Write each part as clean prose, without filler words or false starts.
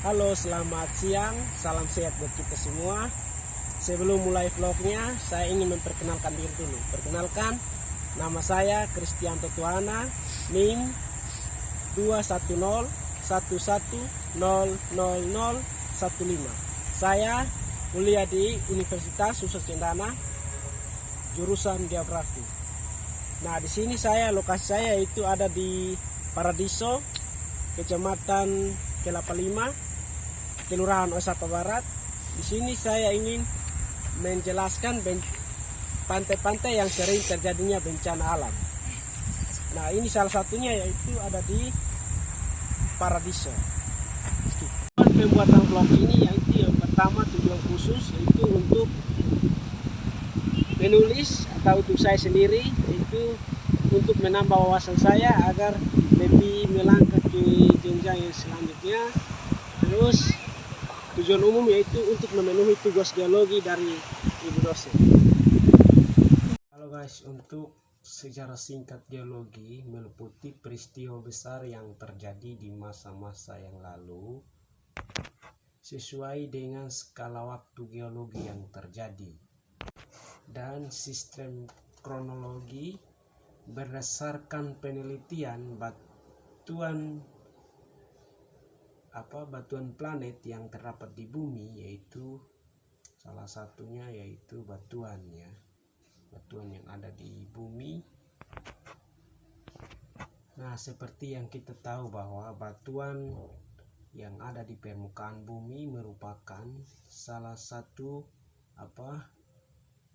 Halo, selamat siang, salam sehat buat kita semua. Sebelum mulai vlognya, saya ingin memperkenalkan diri dulu. Perkenalkan, nama saya Kristianto Tuhana, NIM 21011000015. Saya kuliah di Universitas Nusa Cendana, jurusan Geografi. Nah, di sini lokasi saya itu ada di Paradiso, Kecamatan Kelapa Lima, Kelurahan Osaka Barat. Di sini saya ingin menjelaskan pantai-pantai yang sering terjadinya bencana alam. Nah, ini salah satunya yaitu ada di Paradiso. Pembuatan vlog ini yaitu yang pertama tujuan khusus yaitu untuk menulis atau untuk saya sendiri, yaitu untuk menambah wawasan saya agar lebih melangkah ke jenjang yang selanjutnya. Terus tujuan umum yaitu untuk memenuhi tugas geologi dari ibu dosen. Halo guys, untuk sejarah singkat geologi meliputi peristiwa besar yang terjadi di masa-masa yang lalu sesuai dengan skala waktu geologi yang terjadi dan sistem kronologi berdasarkan penelitian batuan planet yang terdapat di bumi, yaitu salah satunya yaitu batuan yang ada di bumi. Nah, seperti yang kita tahu bahwa batuan yang ada di permukaan bumi merupakan salah satu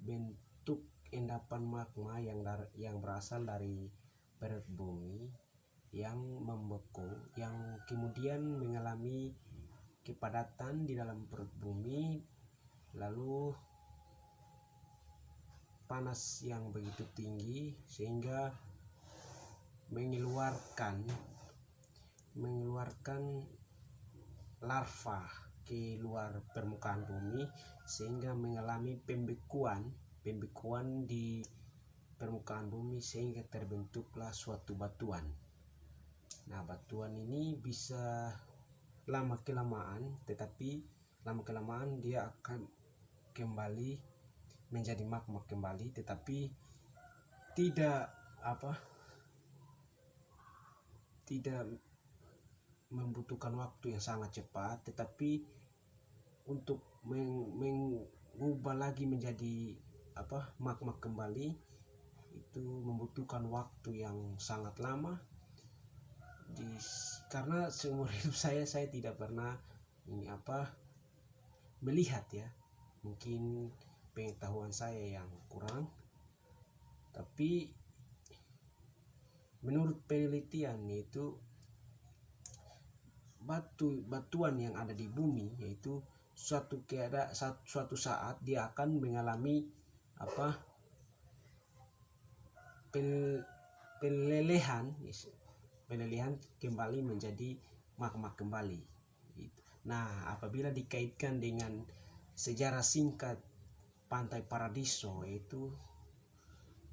bentuk endapan magma yang berasal dari perut bumi yang membeku, yang kemudian mengalami kepadatan di dalam perut bumi, lalu panas yang begitu tinggi sehingga mengeluarkan larva ke luar permukaan bumi sehingga mengalami pembekuan di permukaan bumi sehingga terbentuklah suatu batuan. Nah, batuan ini bisa lama kelamaan dia akan kembali menjadi magma kembali, tetapi tidak membutuhkan waktu yang sangat cepat, tetapi untuk mengubah lagi menjadi magma kembali itu membutuhkan waktu yang sangat lama. Karena seumur hidup saya tidak pernah melihat, mungkin pengetahuan saya yang kurang, tapi menurut penelitian itu batuan yang ada di bumi yaitu suatu saat dia akan mengalami pelelehan kembali menjadi magma kembali. Nah, apabila dikaitkan dengan sejarah singkat Pantai Paradiso, itu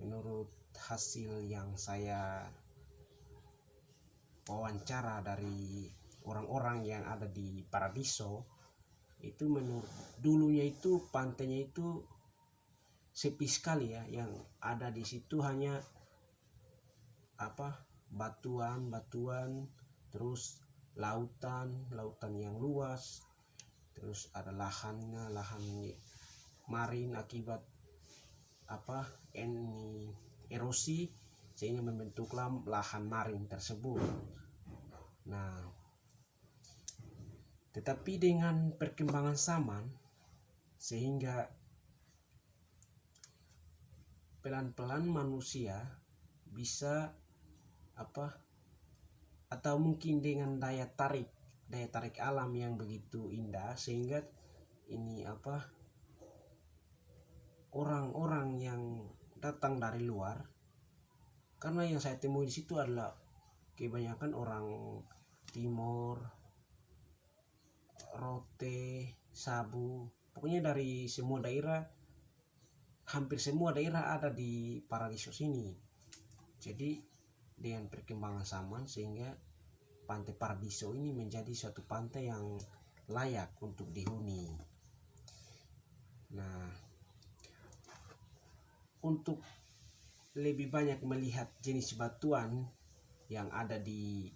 menurut hasil yang saya wawancara dari orang-orang yang ada di Paradiso, itu menurut dulunya itu pantainya itu sepi sekali, yang ada di situ hanya batuan, terus lautan yang luas, terus ada lahan marin akibat erosi sehingga membentuklah lahan marin tersebut. Nah, tetapi dengan perkembangan zaman sehingga pelan-pelan manusia bisa atau mungkin dengan daya tarik alam yang begitu indah, sehingga ini orang-orang yang datang dari luar, karena yang saya temui di situ adalah kebanyakan orang Timor, Rote, Sabu, pokoknya dari semua daerah, hampir semua daerah ada di Paradiso sini. Jadi dengan perkembangan zaman sehingga Pantai Paradiso ini menjadi suatu pantai yang layak untuk dihuni. Nah, untuk lebih banyak melihat jenis batuan yang ada di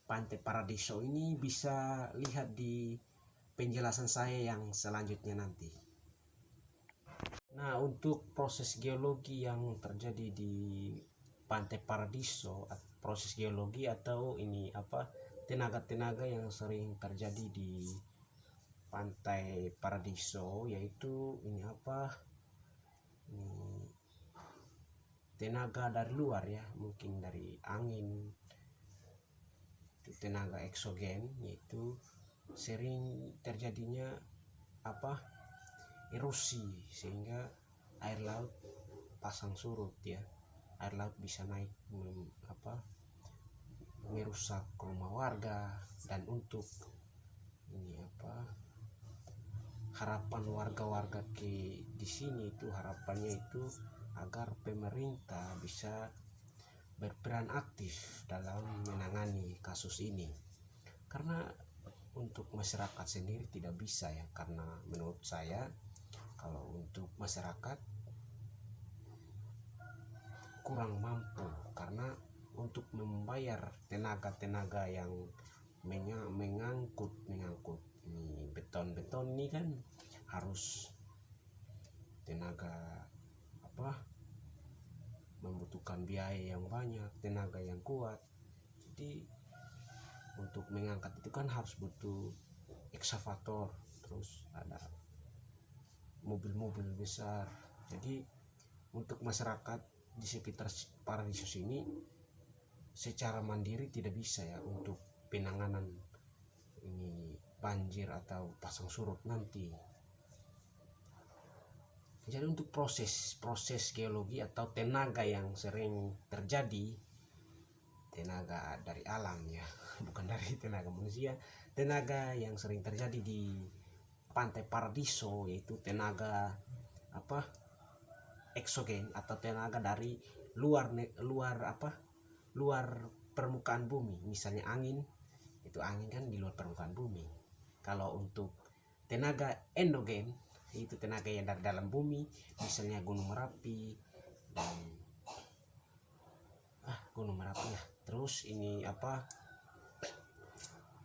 Pantai Paradiso ini, bisa lihat di penjelasan saya yang selanjutnya nanti. Nah, untuk proses geologi yang terjadi di Pantai Paradiso, proses geologi atau ini tenaga-tenaga yang sering terjadi di Pantai Paradiso, yaitu ini tenaga dari luar ya, mungkin dari angin, itu tenaga eksogen, yaitu sering terjadinya erosi, sehingga air laut pasang surut ya, air laut bisa naik merusak rumah warga. Dan untuk ini harapan warga-warga di sini itu, harapannya itu agar pemerintah bisa berperan aktif dalam menangani kasus ini, karena untuk masyarakat sendiri tidak bisa ya, karena menurut saya kalau untuk masyarakat kurang mampu, karena untuk membayar tenaga-tenaga yang mengangkut ini beton ini kan harus tenaga membutuhkan biaya yang banyak, tenaga yang kuat. Jadi untuk mengangkat itu kan harus butuh ekskavator, terus ada mobil-mobil besar. Jadi untuk masyarakat di sekitar Paradiso ini secara mandiri tidak bisa ya untuk penanganan ini banjir atau pasang surut nanti. Jadi untuk proses geologi atau tenaga yang sering terjadi, tenaga dari alam ya, bukan dari tenaga manusia, tenaga yang sering terjadi di Pantai Paradiso, yaitu tenaga eksogen atau tenaga dari luar permukaan bumi. Misalnya angin, itu angin kan di luar permukaan bumi. Kalau untuk tenaga endogen, itu tenaga yang dari dalam bumi, misalnya Gunung Merapi dan Gunung Merapi ya. Terus ini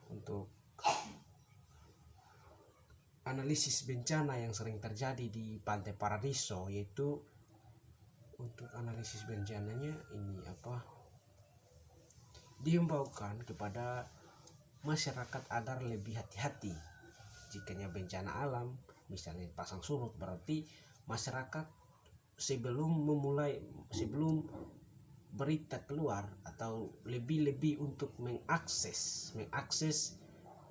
untuk analisis bencana yang sering terjadi di Pantai Paradiso, yaitu untuk analisis bencananya ini dihimbaukan kepada masyarakat agar lebih hati-hati jikanya bencana alam, misalnya pasang surut. Berarti masyarakat sebelum berita keluar atau lebih untuk mengakses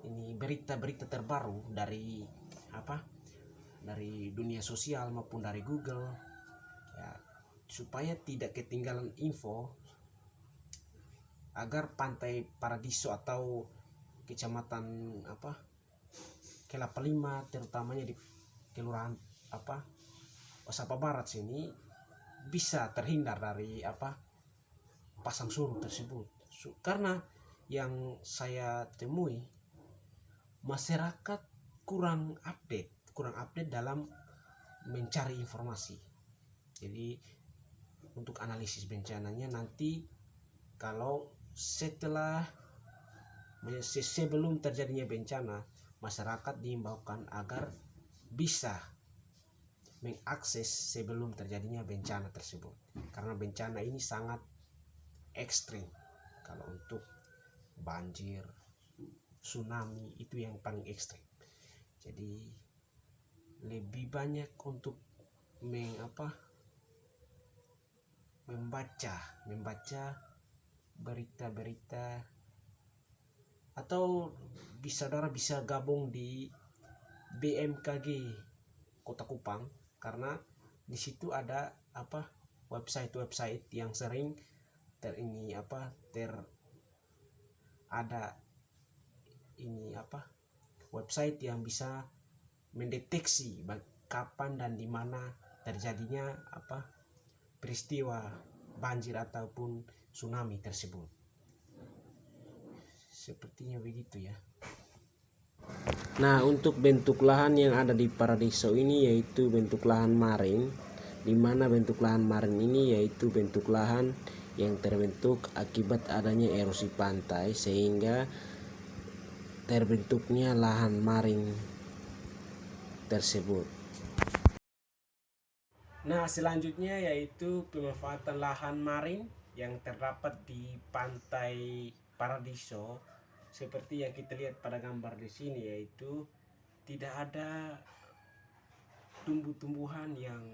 ini berita-berita terbaru dari dari dunia sosial maupun dari Google ya, supaya tidak ketinggalan info, agar Pantai Paradiso atau kecamatan Kelapa Lima, terutamanya di kelurahan Osapa Barat sini, bisa terhindar dari pasang surut tersebut. Karena yang saya temui, masyarakat kurang update dalam mencari informasi. Jadi untuk analisis bencananya nanti, kalau sebelum terjadinya bencana, masyarakat diimbaukan agar bisa mengakses sebelum terjadinya bencana tersebut, karena bencana ini sangat ekstrim. Kalau untuk banjir, tsunami itu yang paling ekstrim. Jadi lebih banyak untuk membaca berita-berita, atau saudara bisa gabung di BMKG Kota Kupang, karena di situ ada website yang sering website yang bisa mendeteksi kapan dan di mana terjadinya peristiwa banjir ataupun tsunami tersebut. Sepertinya begitu ya. Nah, untuk bentuk lahan yang ada di Paradiso ini yaitu bentuk lahan maring, di mana bentuk lahan maring ini yaitu bentuk lahan yang terbentuk akibat adanya erosi pantai sehingga terbentuknya lahan maring tersebut. Nah, selanjutnya yaitu pemanfaatan lahan maring yang terdapat di pantai Paradiso. Seperti yang kita lihat pada gambar di sini, yaitu tidak ada tumbuh-tumbuhan yang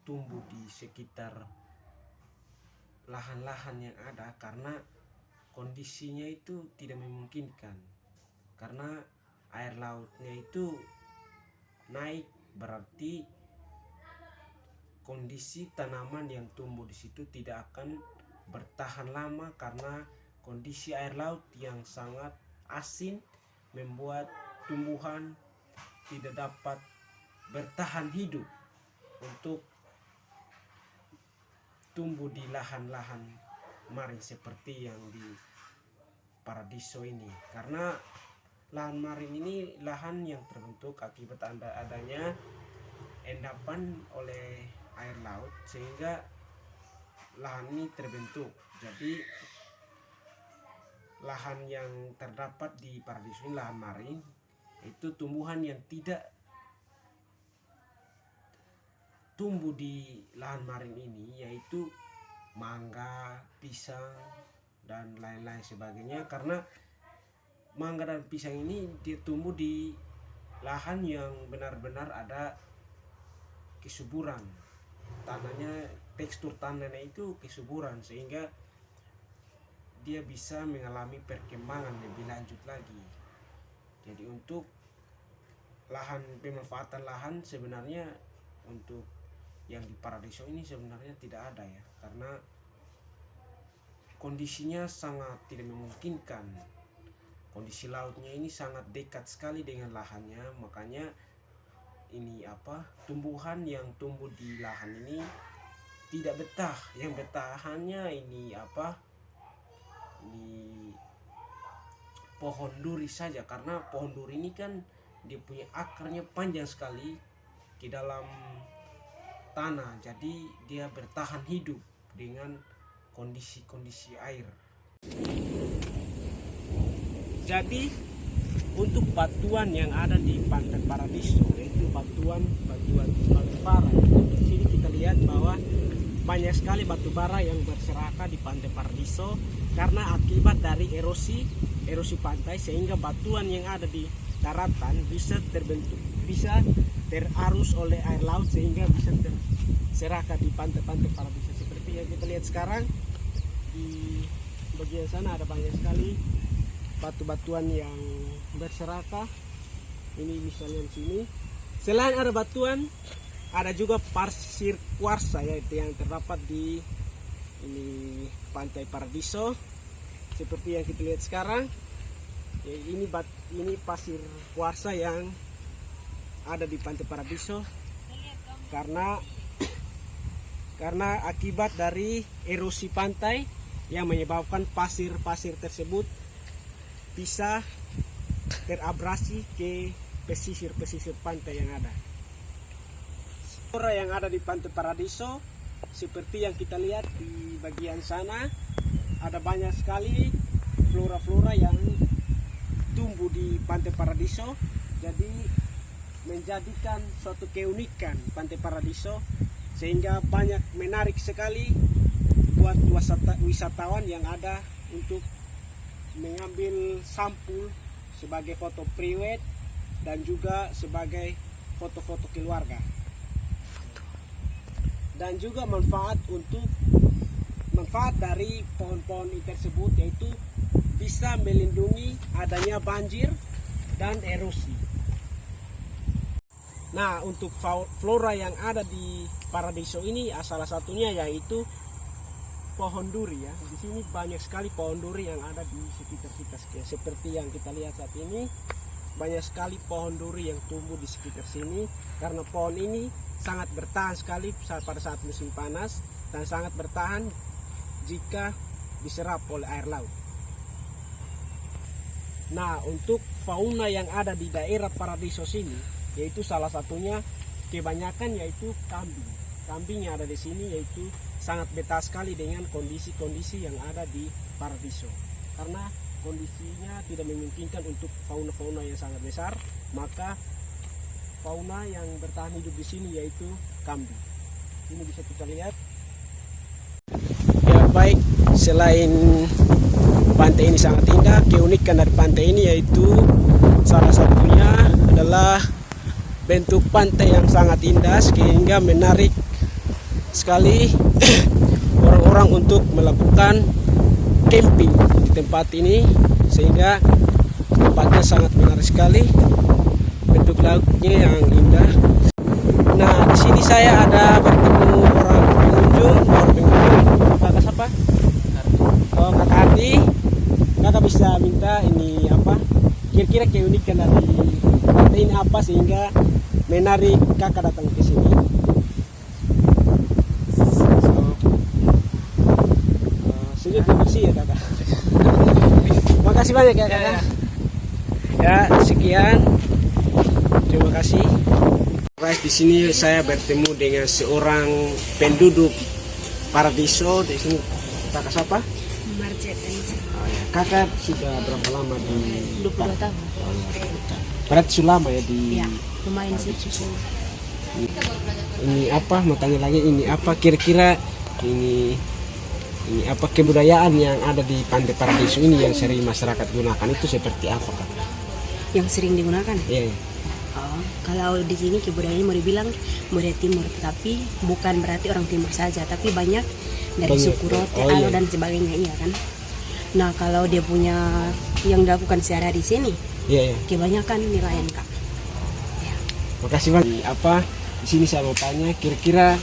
tumbuh di sekitar lahan-lahan yang ada karena kondisinya itu tidak memungkinkan. Karena air lautnya itu naik, berarti kondisi tanaman yang tumbuh di situ tidak akan bertahan lama karena kondisi air laut yang sangat asin membuat tumbuhan tidak dapat bertahan hidup untuk tumbuh di lahan-lahan maring seperti yang di Paradiso ini. Karena lahan maring ini lahan yang terbentuk akibat adanya endapan oleh air laut sehingga lahan ini terbentuk. Jadi lahan yang terdapat di Paradiso ini lahan maring, itu tumbuhan yang tidak tumbuh di lahan maring ini yaitu mangga, pisang dan lain-lain sebagainya. Karena mangga dan pisang ini dia tumbuh di lahan yang benar-benar ada kesuburan tanahnya, tekstur tanahnya itu kesuburan sehingga dia bisa mengalami perkembangan lebih lanjut lagi. Jadi untuk lahan, pemanfaatan lahan sebenarnya untuk yang di Paradiso ini sebenarnya tidak ada ya, karena kondisinya sangat tidak memungkinkan. Kondisi lautnya ini sangat dekat sekali dengan lahannya, makanya ini tumbuhan yang tumbuh di lahan ini tidak betah. Yang betah hanya ini ini pohon duri saja, karena pohon duri ini kan dia punya akarnya panjang sekali di dalam tanah, jadi dia bertahan hidup dengan kondisi-kondisi air. Jadi untuk batuan yang ada di pantai Paradiso yaitu batu bara. Di sini kita lihat bahwa banyak sekali batu bara yang berserakan di pantai Paradiso karena akibat dari erosi pantai, sehingga batuan yang ada di daratan bisa terbentuk, bisa terarus oleh air laut sehingga bisa terserahkan di pantai-pantai Paradiso. Seperti yang kita lihat sekarang di bagian sana ada banyak sekali batu-batuan yang berserakah. Ini misalnya di sini. Selain ada batuan, ada juga pasir kuarsa yaitu yang terdapat di ini pantai Paradiso. Seperti yang kita lihat sekarang, ya, ini pasir kuarsa yang ada di pantai Paradiso karena akibat dari erosi pantai yang menyebabkan pasir-pasir tersebut bisa terabrasi ke pesisir pantai yang ada. Flora yang ada di pantai Paradiso seperti yang kita lihat di bagian sana, ada banyak sekali flora-flora yang tumbuh di pantai Paradiso, jadi menjadikan suatu keunikan pantai Paradiso sehingga banyak menarik sekali buat wisatawan yang ada untuk mengambil sampul sebagai foto prewed dan juga sebagai foto-foto keluarga. Dan juga manfaat dari pohon-pohon tersebut yaitu bisa melindungi adanya banjir dan erosi. Nah, untuk flora yang ada di Paradiso ini salah satunya yaitu pohon duri ya. Di sini banyak sekali pohon duri yang ada di sekitar kita. Seperti yang kita lihat saat ini, banyak sekali pohon duri yang tumbuh di sekitar sini karena pohon ini sangat bertahan sekali pada saat musim panas dan sangat bertahan jika diserap oleh air laut. Nah, untuk fauna yang ada di daerah Paradiso sini, yaitu salah satunya kebanyakan yaitu kambing. Kambing yang ada di sini yaitu sangat betah sekali dengan kondisi-kondisi yang ada di Paradiso. Karena kondisinya tidak memungkinkan untuk fauna-fauna yang sangat besar, maka fauna yang bertahan hidup di sini yaitu kambing. Ini bisa kita lihat. Ya baik, selain pantai ini sangat indah, keunikan dari pantai ini yaitu salah satunya adalah bentuk pantai yang sangat indah sehingga menarik sekali orang-orang untuk melakukan camping di tempat ini, sehingga tempatnya sangat menarik sekali, bentuk lautnya yang indah. Nah, di sini saya ada bertemu orang pengunjung. Kakak siapa? Oh, Kakak Ardi. Kakak bisa minta ini apa? Kira-kira keunikan dari pantai ini apa sehingga menarik kakak datang ke sini? Sujud bersih ya kakak. Makasih banyak ya kakak. Ya sekian. Terima kasih. Guys, di sini saya bertemu dengan seorang penduduk Paradiso. Di sini kakak siapa? Marja Kanisa. Oh, ya. Kakak sudah berapa lama di 22 tahun. Berarti sudah lama ya di Ya, lumayan sih. ini apa? Mau tanya lagi, ini apa kira-kira ini apa kebudayaan yang ada di Pantai Paradiso ini yang sering masyarakat gunakan itu seperti apa kak? Yang sering digunakan. Iya. Iya. Oh, kalau di sini kebudayaannya mau dibilang budaya timur, tapi bukan berarti orang timur saja, tapi banyak dari Banyak. suku Rote, Oh, Alo iya. dan sebagainya, iya kan. Nah, kalau dia punya yang dilakukan sehari di sini, Iya. Iya. kebanyakan nelayan kak. Ya. Makasih banget. Apa di sini saya mau tanya kira-kira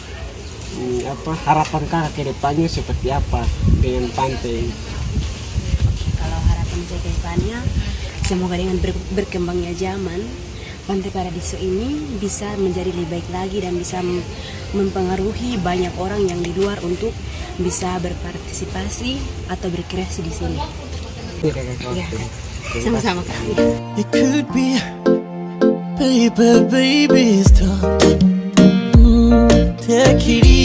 apa harapan kakak ke depannya seperti apa dengan pantai? Kalau harapan saya ke depannya, semoga dengan berkembangnya zaman, Pantai Paradiso ini bisa menjadi lebih baik lagi dan bisa mempengaruhi banyak orang yang di luar untuk bisa berpartisipasi atau berkreasi di sini. Iya kakak. Ya, sama-sama kak. It could be paper babies talk. Take it easy.